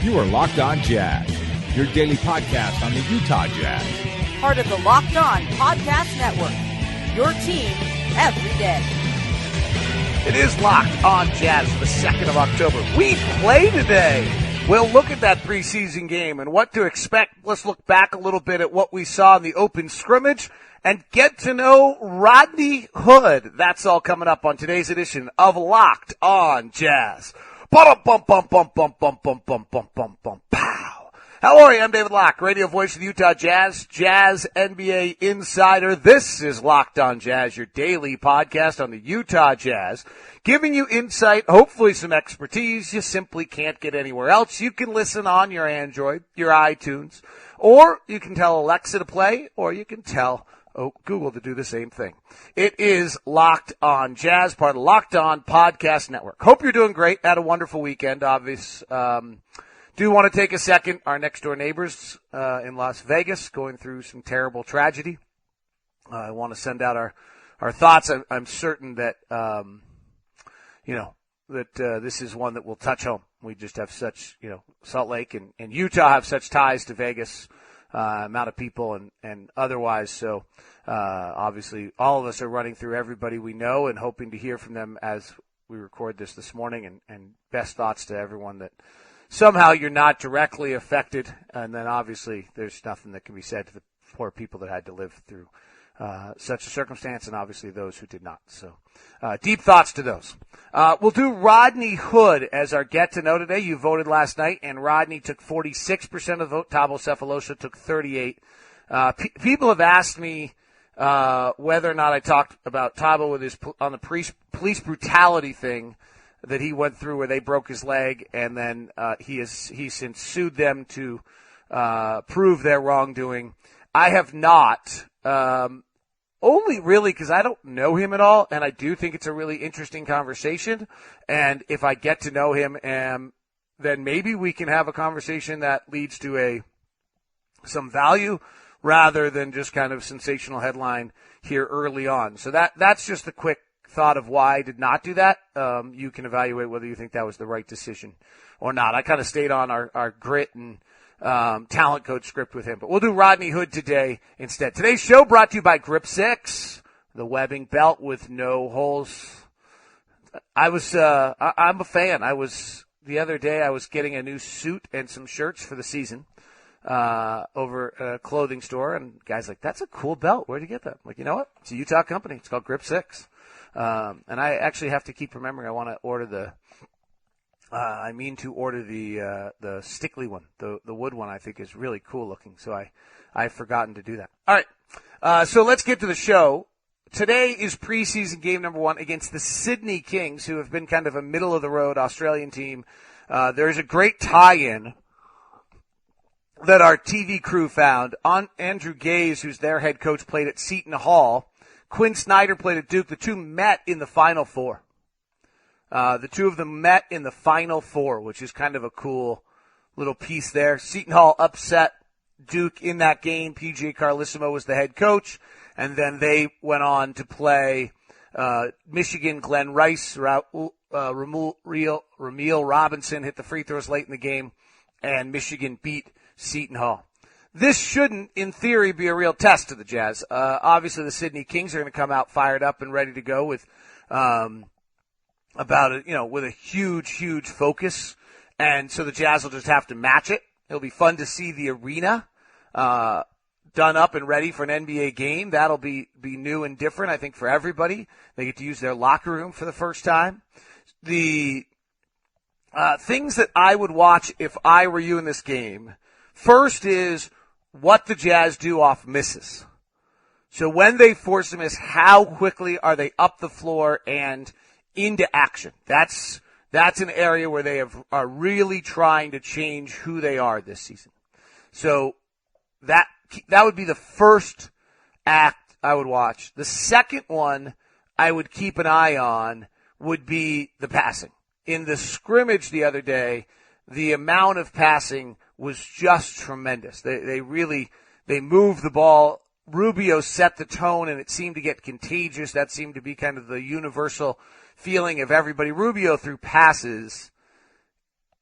You are Locked On Jazz, your daily podcast on the Utah Jazz. Part of the Locked On Podcast Network, your team every day. It is Locked On Jazz for the 2nd of October. We play today. We'll look at that preseason game and what to expect. Let's look back a little bit at what we saw in the open scrimmage and get to know Rodney Hood. That's all coming up on today's edition of Locked On Jazz. Pow. How are you? I'm David Locke, radio voice of the Utah Jazz, Jazz NBA insider. This is Locked On Jazz, your daily podcast on the Utah Jazz, giving you insight, hopefully some expertise you simply can't get anywhere else. You can listen on your Android, your iTunes, or you can tell Alexa to play, or you can tell Google to do the same thing. It is Locked On Jazz, part of Locked On Podcast Network. Hope you're doing great. Had a wonderful weekend, obviously. Do want to take a second. Our next door neighbors in Las Vegas going through some terrible tragedy. I want to send out our thoughts. I'm certain that this is one that will touch home. We just have such, Salt Lake and Utah have such ties to Vegas, amount of people and otherwise. So obviously all of us are running through everybody we know and hoping to hear from them as we record this morning. And best thoughts to everyone that somehow you're not directly affected, and then obviously there's nothing that can be said to the poor people that had to live through such a circumstance, and obviously those who did not. So deep thoughts to those. We'll do Rodney Hood as our get-to-know today. You voted last night, and Rodney took 46% of the vote. Thabo Sefolosha took 38%. People have asked me whether or not I talked about Thabo on the police brutality thing that he went through where they broke his leg, and then he's since sued them to prove their wrongdoing. I have not, only really because I don't know him at all, and I do think it's a really interesting conversation. And if I get to know him, then maybe we can have a conversation that leads to some value rather than just kind of sensational headline here early on. So that's just a quick thought of why I did not do that. You can evaluate whether you think that was the right decision or not. I kind of stayed on our grit and talent coach script with him, but we'll do Rodney Hood today instead. Today's show brought to you by Grip 6, the webbing belt with no holes. I'm a fan. The other day I was getting a new suit and some shirts for the season over a clothing store, and guys like, that's a cool belt. Where'd you get that? I'm like, you know what? It's a Utah company. It's called Grip 6. And I actually have to keep remembering I want to order the stickly one, the wood one. I think is really cool looking. So I've forgotten to do that. All right. So let's get to the show. Today is preseason game number 1 against the Sydney Kings, who have been kind of a middle of the road Australian team. There's a great tie-in that our TV crew found on Andrew Gaze, who's their head coach, played at Seton Hall. Quinn Snyder played at Duke. The two met in the Final Four. The two of them met in the Final Four, which is kind of a cool little piece there. Seton Hall upset Duke in that game. P.J. Carlissimo was the head coach, and then they went on to play Michigan. Glenn Rice, Ramil Robinson hit the free throws late in the game, and Michigan beat Seton Hall. This shouldn't, in theory, be a real test to the Jazz. Obviously, the Sydney Kings are going to come out fired up and ready to go with with a huge focus, and so the Jazz will just have to match it. It'll be fun to see the arena done up and ready for an NBA game. That'll be new and different, I think, for everybody. They get to use their locker room for the first time. The things that I would watch if I were you in this game, first is what the Jazz do off misses. So when they force a miss, how quickly are they up the floor and into action? That's an area where they are really trying to change who they are this season. So that would be the first act I would watch. The second one I would keep an eye on would be the passing. In the scrimmage the other day, the amount of passing was just tremendous. They moved the ball. Rubio set the tone, and it seemed to get contagious. That seemed to be kind of the universal feeling of everybody. Rubio threw passes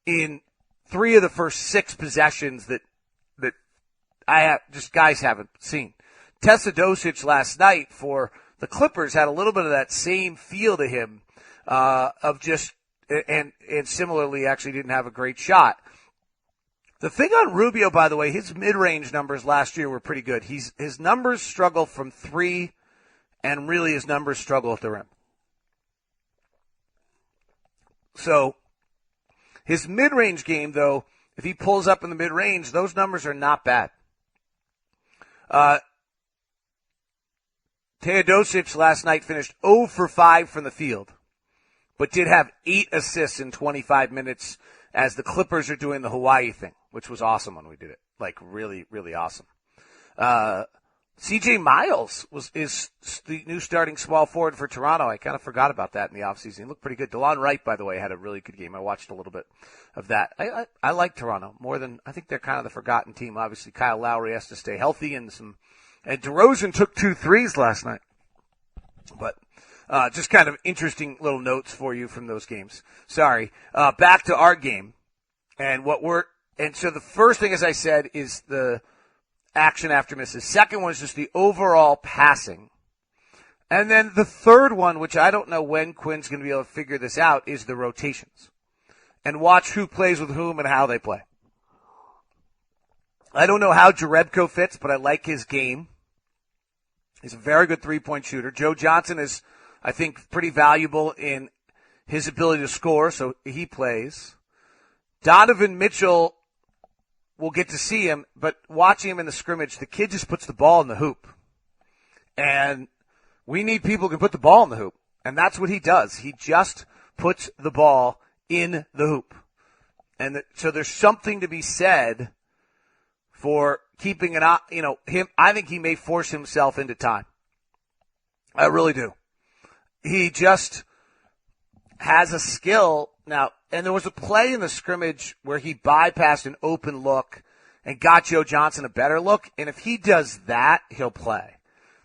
in 3 of the first 6 possessions that guys haven't seen. Tesadosic last night for the Clippers had a little bit of that same feel to him, and similarly actually didn't have a great shot. The thing on Rubio, by the way, his mid-range numbers last year were pretty good. His numbers struggle from 3, and really his numbers struggle at the rim. So his mid-range game, though, if he pulls up in the mid-range, those numbers are not bad. Teodosic last night finished 0 for 5 from the field, but did have 8 assists in 25 minutes as the Clippers are doing the Hawaii thing, which was awesome when we did it. Like, really, really awesome. C.J. Miles is the new starting small forward for Toronto. I kind of forgot about that in the offseason. He looked pretty good. DeLon Wright, by the way, had a really good game. I watched a little bit of that. I like Toronto more than – I think they're kind of the forgotten team. Obviously, Kyle Lowry has to stay healthy and DeRozan took 2 threes last night. But just kind of interesting little notes for you from those games. Sorry. Back to our game. And so the first thing, as I said, is the action after misses. Second one is just the overall passing. And then the third one, which I don't know when Quinn's going to be able to figure this out, is the rotations. And watch who plays with whom and how they play. I don't know how Jerebko fits, but I like his game. He's a very good three-point shooter. Joe Johnson is, I think, pretty valuable in his ability to score, so he plays. Donovan Mitchell, we'll get to see him, but watching him in the scrimmage, the kid just puts the ball in the hoop. And we need people who can put the ball in the hoop. And that's what he does. He just puts the ball in the hoop. And so there's something to be said for keeping him. I think he may force himself into time. I really do. He just has a skill now. And there was a play in the scrimmage where he bypassed an open look and got Joe Johnson a better look. And if he does that, he'll play.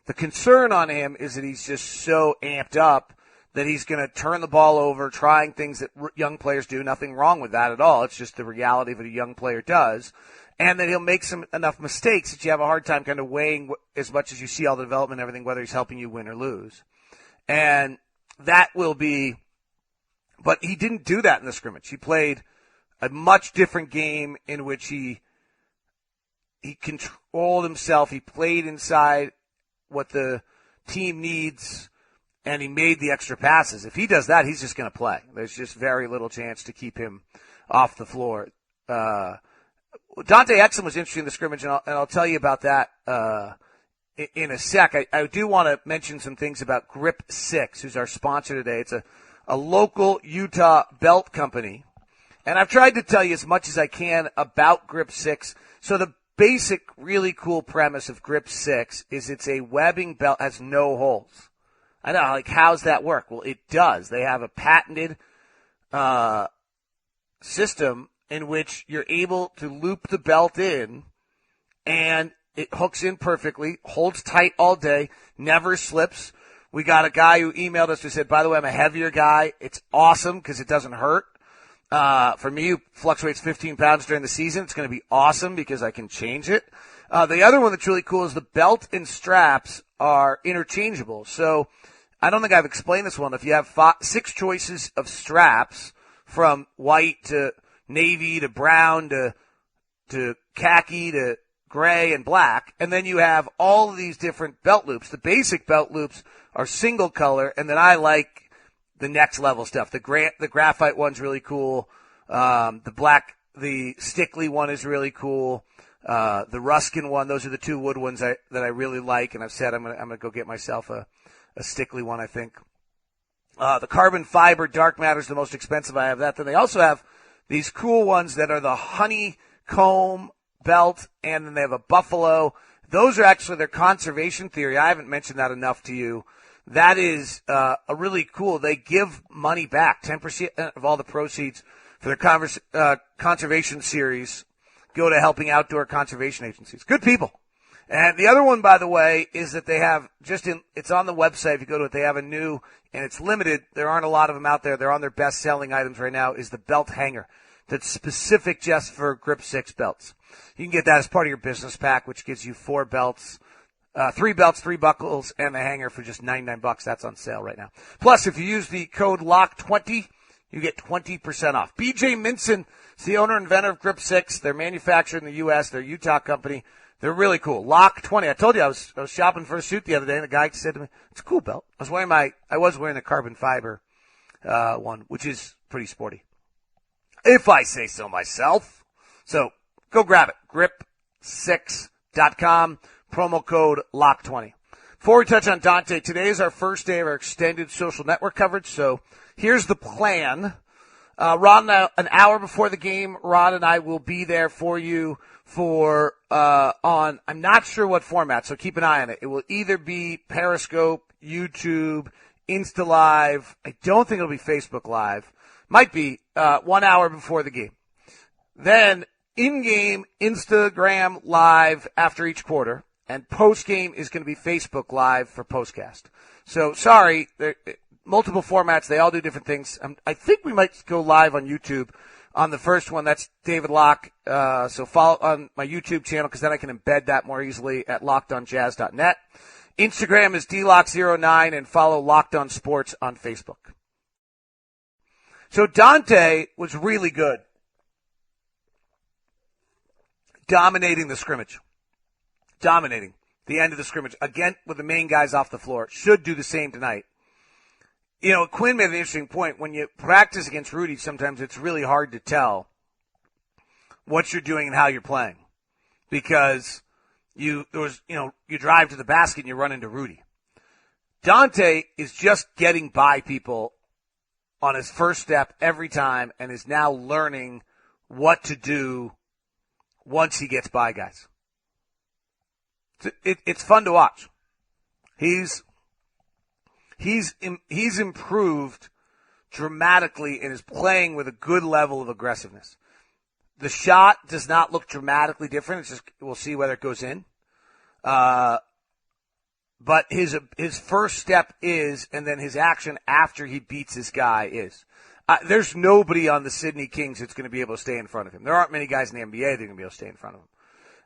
The concern on him is that he's just so amped up that he's going to turn the ball over, trying things that young players do. Nothing wrong with that at all. It's just the reality of what a young player does. And that he'll make enough mistakes that you have a hard time kind of weighing as much as you see all the development and everything, whether he's helping you win or lose. And that will be, but he didn't do that in the scrimmage. He played a much different game in which he controlled himself. He played inside what the team needs, and he made the extra passes. If he does that, he's just going to play. There's just very little chance to keep him off the floor. Dante Exum was interesting in the scrimmage, and I'll tell you about that in a sec. I do want to mention some things about Grip 6, who's our sponsor today. It's a local Utah belt company, and I've tried to tell you as much as I can about Grip 6. So the basic, really cool premise of Grip 6 is it's a webbing belt, has no holes. I know, like, how's that work? Well, it does. They have a patented system in which you're able to loop the belt in, and it hooks in perfectly, holds tight all day, never slips. We got a guy who emailed us who said, by the way, I'm a heavier guy. It's awesome because it doesn't hurt. For me, who fluctuates 15 pounds during the season, it's going to be awesome because I can change it. The other one that's really cool is the belt and straps are interchangeable. So I don't think I've explained this one. If you have 6 choices of straps, from white to navy to brown to khaki to gray and black, and then you have all of these different belt loops. The basic belt loops are single color, and then I like the next level stuff. The graphite one's really cool. The stickly one is really cool. The Ruskin one, those are the 2 wood ones that I really like, and I've said I'm gonna go get myself a stickly one, I think. The carbon fiber dark matter is the most expensive. I have that. Then they also have these cool ones that are the honeycomb belt, and then they have a buffalo. Those are actually their conservation theory. I haven't mentioned that enough to you. That is a really cool. They give money back. 10% of all the proceeds for their conservation series go to helping outdoor conservation agencies. Good people. And the other one, by the way, is that they have it's on the website. If you go to it, they have a new, and it's limited. There aren't a lot of them out there. They're on their best selling items right now, is the belt hanger. that's specific just for Grip 6 belts. You can get that as part of your business pack, which gives you 4 belts, 3 belts, 3 buckles, and the hanger for just $99. That's on sale right now. Plus, if you use the code LOCK20, you get 20% off. BJ Minson is the owner and inventor of Grip 6. They're manufactured in the U.S. They're a Utah company. They're really cool. LOCK20. I told you I was shopping for a suit the other day, and the guy said to me, "It's a cool belt." I was wearing the carbon fiber one, which is pretty sporty, if I say so myself. So go grab it. Grip6.com. Promo code LOCK20. Before we touch on Dante, today is our first day of our extended social network coverage. So here's the plan. Ron, an hour before the game, Ron and I will be there for you on, I'm not sure what format, so keep an eye on it. It will either be Periscope, YouTube, Insta Live. I don't think it'll be Facebook Live. Might be 1 hour before the game. Then in-game Instagram Live after each quarter, and post-game is going to be Facebook Live for postcast. So sorry, multiple formats. They all do different things. I think we might go live on YouTube on the first one. That's David Locke. So follow on my YouTube channel because then I can embed that more easily at LockedOnJazz.net. Instagram is DLock09 and follow Locked On Sports on Facebook. So Dante was really good. Dominating the scrimmage. Dominating the end of the scrimmage. Again, with the main guys off the floor. Should do the same tonight. You know, Quinn made an interesting point. When you practice against Rudy, sometimes it's really hard to tell what you're doing and how you're playing. Because you drive to the basket and you run into Rudy. Dante is just getting by people on his first step every time and is now learning what to do once he gets by guys. It's fun to watch. He's improved dramatically and is playing with a good level of aggressiveness. The shot does not look dramatically different. It's just we'll see whether it goes in. But his first step is, and then his action after he beats his guy is. There's nobody on the Sydney Kings that's going to be able to stay in front of him. There aren't many guys in the NBA that are going to be able to stay in front of him.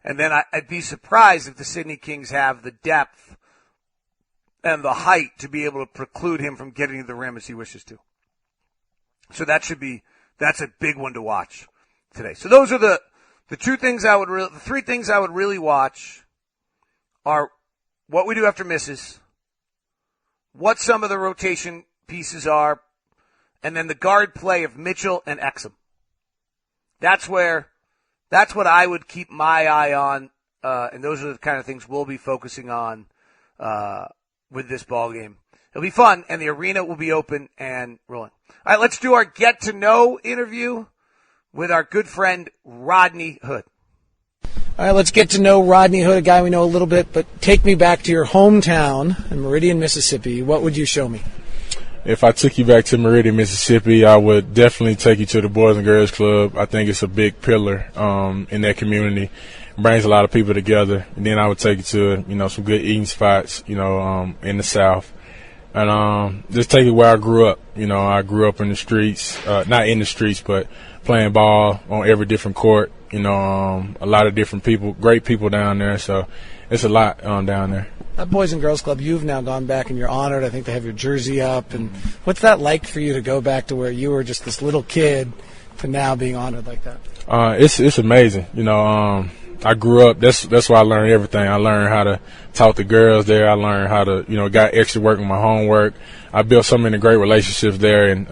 And then I'd be surprised if the Sydney Kings have the depth and the height to be able to preclude him from getting to the rim as he wishes to. So that's a big one to watch today. So those are the three things I would really watch are what we do after misses, what some of the rotation pieces are, and then the guard play of Mitchell and Exum. That's what I would keep my eye on, and those are the kind of things we'll be focusing on with this ball game. It'll be fun, and the arena will be open and rolling. All right, let's do our get-to-know interview with our good friend Rodney Hood. All right, let's get to know Rodney Hood, a guy we know a little bit, but take me back to your hometown in Meridian, Mississippi. What would you show me? If I took you back to Meridian, Mississippi, I would definitely take you to the Boys and Girls Club. I think it's a big pillar in that community. It brings a lot of people together. And then I would take you to, some good eating spots, in the South. And just take you where I grew up. I grew up in the streets, not in the streets, but playing ball on every different court. A lot of different people, great people down there. So it's a lot down there. That Boys and Girls Club, you've now gone back and you're honored. I think they have your jersey up. And what's that like for you to go back to where you were just this little kid to now being honored like that? It's amazing. I grew up. That's why I learned everything. I learned how to talk to girls there. I learned how to, got extra work with my homework. I built so many great relationships there. And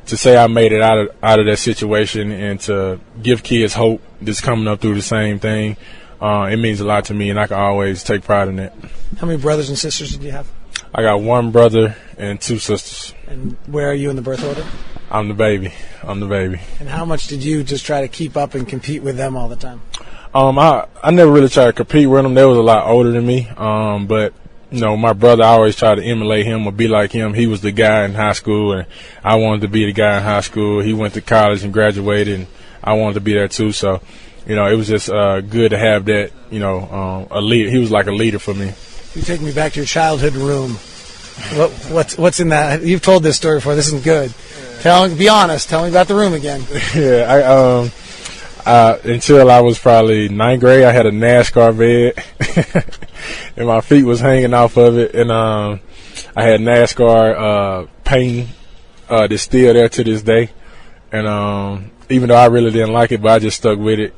to say I made it out of that situation and to give kids hope that's coming up through the same thing, it means a lot to me, and I can always take pride in it. How many brothers and sisters did you have? I got one brother and two sisters. And where are you in the birth order? I'm the baby. And how much did you just try to keep up and compete with them all the time? I never really tried to compete with them. They was a lot older than me. But my brother, I always tried to emulate him or be like him. He was the guy in high school, and I wanted to be the guy in high school. He went to college and graduated, and I wanted to be there too. So, it was just good to have that, a leader. He was like a leader for me. You take me back to your childhood room. What's in that? You've told this story before. This isn't good. Be honest. Tell me about the room again. Yeah, until I was probably 9th grade, I had a NASCAR bed, and my feet was hanging off of it, and I had NASCAR painting that's still there to this day, and even though I really didn't like it, but I just stuck with it,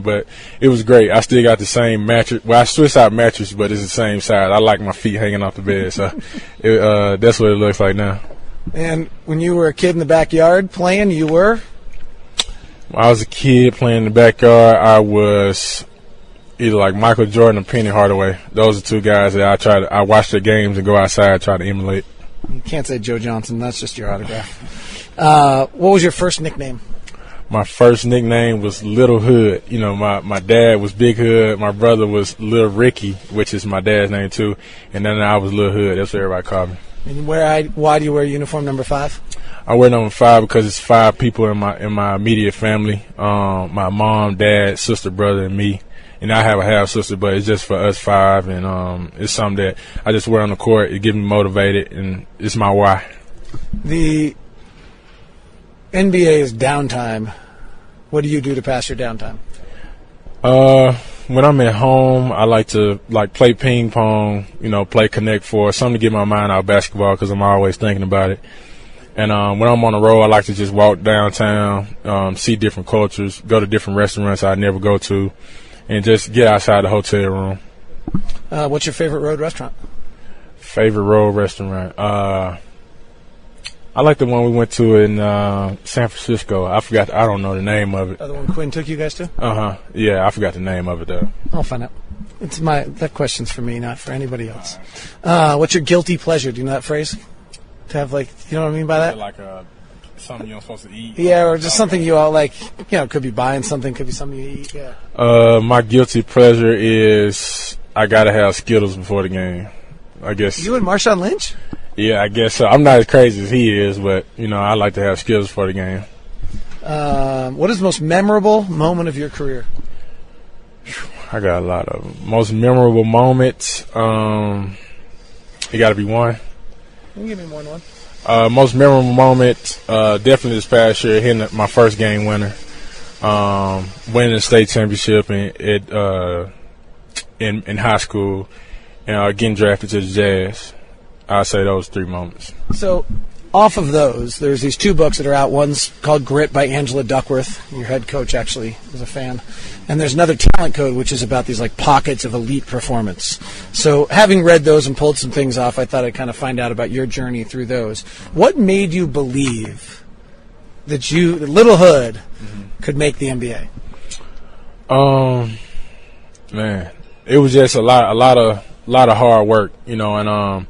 but it was great. I still got the same mattress. Well, I switched out mattress, but it's the same size. I like my feet hanging off the bed, so that's what it looks like now. And when you were a kid in the backyard playing, you were? When I was a kid playing in the backyard, I was either like Michael Jordan or Penny Hardaway. Those are two guys that I watch their games and go outside and try to emulate. You can't say Joe Johnson. That's just your autograph. What was your first nickname? My first nickname was Little Hood. My dad was Big Hood. My brother was Little Ricky, which is my dad's name too. And then I was Little Hood. That's what everybody called me. And why do you wear uniform number 5? I wear number 5 because it's 5 people in my immediate family. My mom, dad, sister, brother, and me. And I have a half sister, but it's just for us 5. And it's something that I just wear on the court. It gets me motivated, and it's my why. The NBA is downtime. What do you do to pass your downtime? When I'm at home, I like to play ping pong, play Connect Four, something to get my mind out of basketball because I'm always thinking about it. And when I'm on the road, I like to just walk downtown, see different cultures, go to different restaurants I never go to, and just get outside the hotel room. What's your favorite road restaurant? Favorite road restaurant? I like the one we went to in San Francisco. I don't know the name of it. The one Quinn took you guys to? Uh-huh. Yeah, I forgot the name of it, though. I'll find out. That question's for me, not for anybody else. What's your guilty pleasure? Do you know that phrase? To have, you know what I mean by that? Like something you're not supposed to eat. Yeah, or just something you all could be buying something, could be something you eat, yeah. My guilty pleasure is I got to have Skittles before the game, I guess. You and Marshawn Lynch? Yeah, I guess so. I'm not as crazy as he is, but, I like to have Skittles for the game. What is the most memorable moment of your career? I got a lot of them. Most memorable moments, it got to be one. You can give me more than one. Most memorable moment, definitely this past year, hitting my first game winner, winning the state championship in high school, and getting drafted to the Jazz. I'd say those 3 moments. So, off of those, there's these 2 books that are out. One's called Grit by Angela Duckworth. Your head coach actually was a fan. And there's another, Talent Code, which is about these pockets of elite performance. So, having read those and pulled some things off, I thought I'd kind of find out about your journey through those. What made you believe that Little Hood, could make the NBA? Man, it was just a lot of hard work, and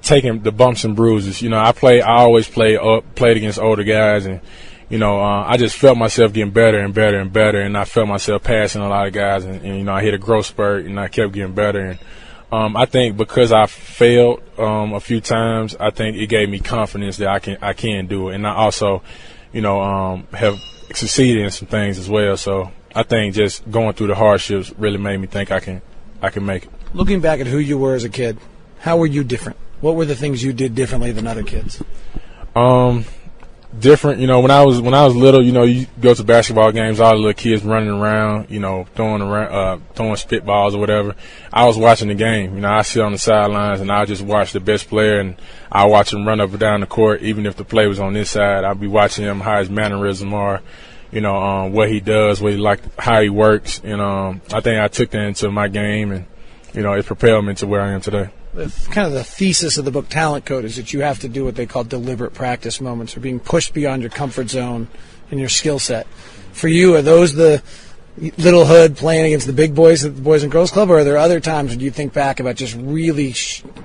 taking the bumps and bruises. I always played against older guys, and I just felt myself getting better and better and better, and I felt myself passing a lot of guys, and I hit a growth spurt, and I kept getting better. And I think because I failed a few times, I think it gave me confidence that I can do it, and I also have succeeded in some things as well. So I think just going through the hardships really made me think I can make it. Looking back at who you were as a kid, how were you different? What were the things you did differently than other kids? Different, when I was little, you go to basketball games, all the little kids running around, throwing spitballs or whatever. I was watching the game. I sit on the sidelines and I just watch the best player, and I watch him run up and down the court. Even if the play was on this side, I'd be watching him, how his mannerisms are, what he does, how he works. And I think I took that into my game, and it propelled me to where I am today. Kind of the thesis of the book Talent Code is that you have to do what they call deliberate practice moments, or being pushed beyond your comfort zone and your skill set. For you, are those the Little Hood playing against the big boys at the Boys and Girls Club, or are there other times when you think back about just really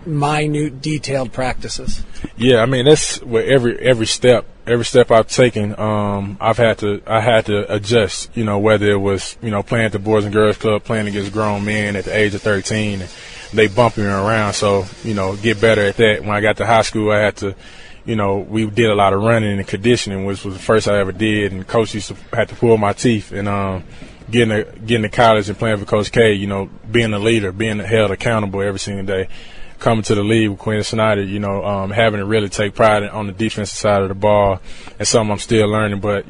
minute, detailed practices? Yeah, that's what every step I've taken, I had to adjust. Whether it was playing at the Boys and Girls Club, playing against grown men at the age of 13. They bumping me around, so get better at that. When I got to high school, I had to, we did a lot of running and conditioning, which was the first I ever did. And coach used to have to pull my teeth. And getting to college and playing for Coach K, being a leader, being held accountable every single day, coming to the league with Quinn Snyder, having to really take pride on the defensive side of the ball, and something I'm still learning. But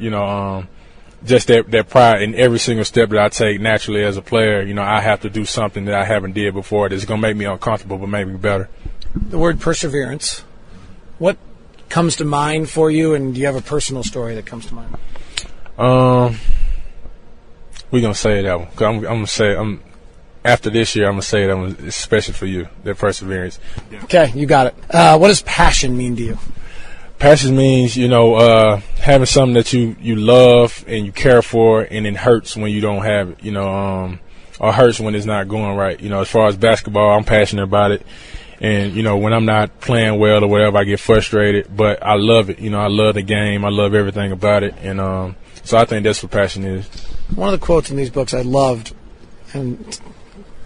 just that pride in every single step that I take naturally as a player. I have to do something that I haven't did before that's going to make me uncomfortable but make me better. The word perseverance. What comes to mind for you, and do you have a personal story that comes to mind? We're going to say that one. 'Cause I'm going to say, after this year, I'm going to say that one, especially for you, that perseverance. Okay, you got it. What does passion mean to you? Passion means, having something that you love and you care for, and it hurts when you don't have it, or hurts when it's not going right. As far as basketball, I'm passionate about it. And, when I'm not playing well or whatever, I get frustrated. But I love it. I love the game. I love everything about it. And so I think that's what passion is. One of the quotes in these books I loved, and,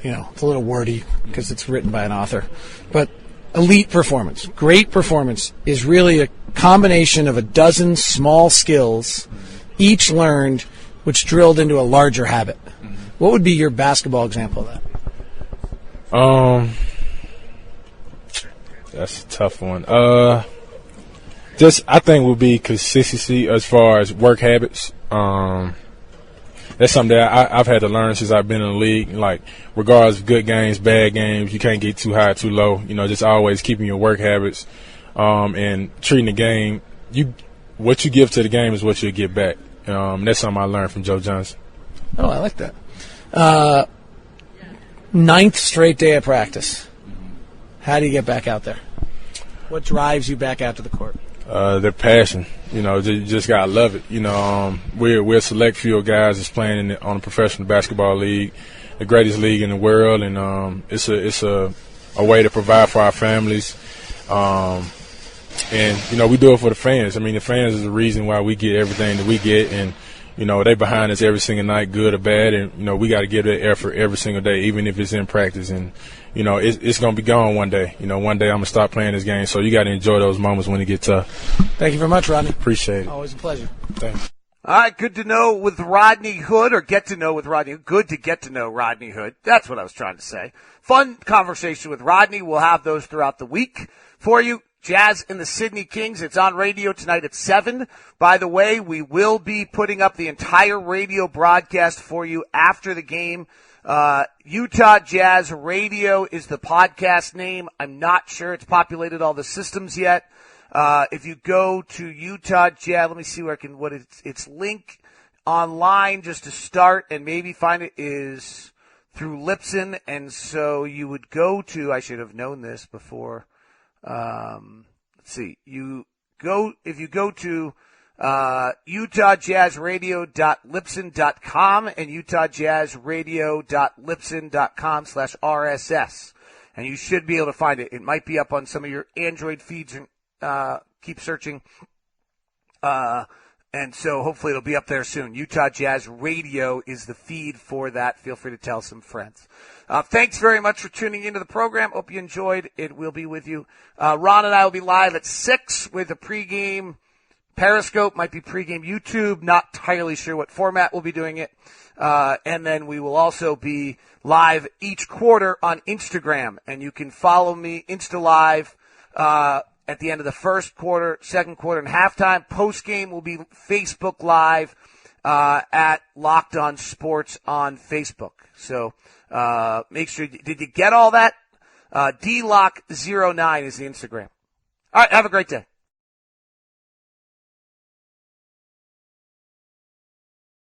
it's a little wordy because it's written by an author, but elite performance, great performance, is really a combination of a dozen small skills, each learned, which drilled into a larger habit. What would be your basketball example of that? That's a tough one. I think would be consistency as far as work habits. That's something that I've had to learn since I've been in the league. Like, regardless of good games, bad games, you can't get too high, too low. Just always keeping your work habits, and treating the game. What you give to the game is what you'll get back. That's something I learned from Joe Johnson. Oh, I like that. 9th straight day of practice. How do you get back out there? What drives you back out to the court? Their passion. You just gotta love it. We're a select few of guys that's playing on a professional basketball league, the greatest league in the world, and it's a way to provide for our families. And we do it for the fans. I mean, the fans is the reason why we get everything that we get, and they behind us every single night, good or bad, and we got to give that effort every single day, even if it's in practice. And it's going to be gone one day. One day I'm going to stop playing this game, so you got to enjoy those moments when it gets tough. Thank you very much, Rodney. Appreciate it. Always a pleasure. Thanks. All right, good to know with Rodney Hood, or get to know with Rodney Hood. Good to get to know Rodney Hood. That's what I was trying to say. Fun conversation with Rodney. We'll have those throughout the week for you. Jazz and the Sydney Kings. It's on radio tonight at 7. By the way, we will be putting up the entire radio broadcast for you after the game. Utah Jazz Radio is the podcast name. I'm not sure it's populated all the systems yet. If you go to Utah Jazz, let me see where I can, its link online just to start and maybe find it is through Lipson. And so you would go to, I should have known this before. Let's see. If you go to utahjazzradio.lipson.com and utahjazzradio.lipson.com/RSS, and you should be able to find it. It might be up on some of your Android feeds, and keep searching. And so hopefully it'll be up there soon. Utah Jazz Radio is the feed for that. Feel free to tell some friends. Thanks very much for tuning into the program. Hope you enjoyed it. We'll be with you. Ron and I will be live at 6 with a pregame Periscope, might be pregame YouTube. Not entirely sure what format we'll be doing it. And then we will also be live each quarter on Instagram. And you can follow me Insta Live at the end of the first quarter, second quarter, and halftime. Postgame will be Facebook Live at Locked On Sports on Facebook. So make sure. Did you get all that? DLock09 is the Instagram. All right, have a great day.